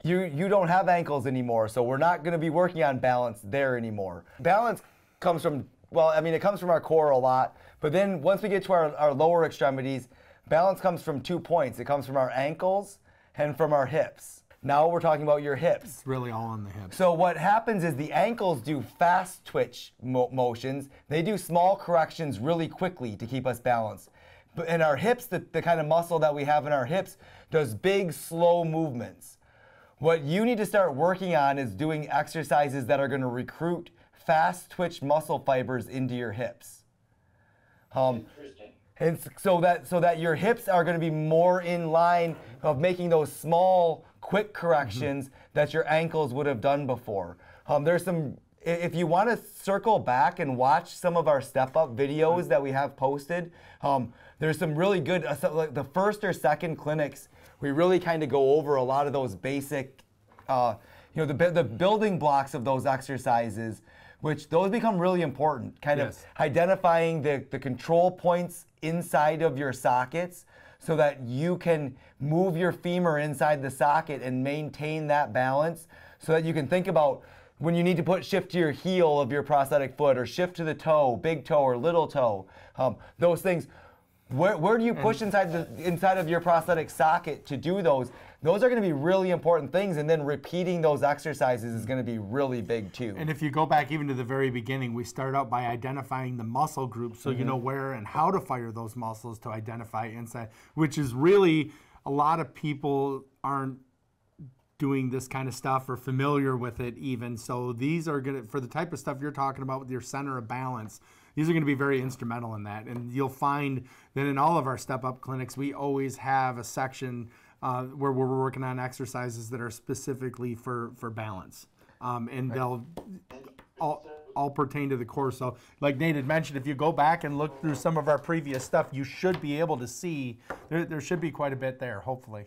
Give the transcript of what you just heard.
you don't have ankles anymore, so we're not going to be working on balance there anymore. Balance comes from, well, I mean, it comes from our core a lot, but then once we get to our lower extremities, balance comes from 2 points. It comes from our ankles and from our hips. Now we're talking about your hips. It's really all on the hips. So what happens is the ankles do fast twitch motions. They do small corrections really quickly to keep us balanced. But in our hips, the kind of muscle that we have in our hips does big, slow movements. What you need to start working on is doing exercises that are going to recruit fast twitch muscle fibers into your hips. Interesting. And so that your hips are going to be more in line of making those small, quick corrections that your ankles would have done before. There's some, if you want to circle back and watch some of our step-up videos that we have posted, there's some really good, like the first or second clinics, we really kind of go over a lot of those basic, the building blocks of those exercises, which those become really important, kind of identifying the control points inside of your sockets so that you can move your femur inside the socket and maintain that balance so that you can think about when you need to shift to your heel of your prosthetic foot or shift to the toe, big toe or little toe, those things. Where do you push inside of your prosthetic socket to do those? Those are going to be really important things, and then repeating those exercises is going to be really big too. And if you go back even to the very beginning, we start out by identifying the muscle groups so you know where and how to fire those muscles to identify inside, which is really, a lot of people aren't doing this kind of stuff or familiar with it even. So these are going to, for the type of stuff you're talking about with your center of balance, these are going to be very instrumental in that. And you'll find that in all of our step-up clinics, we always have a section where we're working on exercises that are specifically for balance. And they'll all pertain to the core. So like Nate had mentioned, if you go back and look through some of our previous stuff, you should be able to see, there should be quite a bit there, hopefully.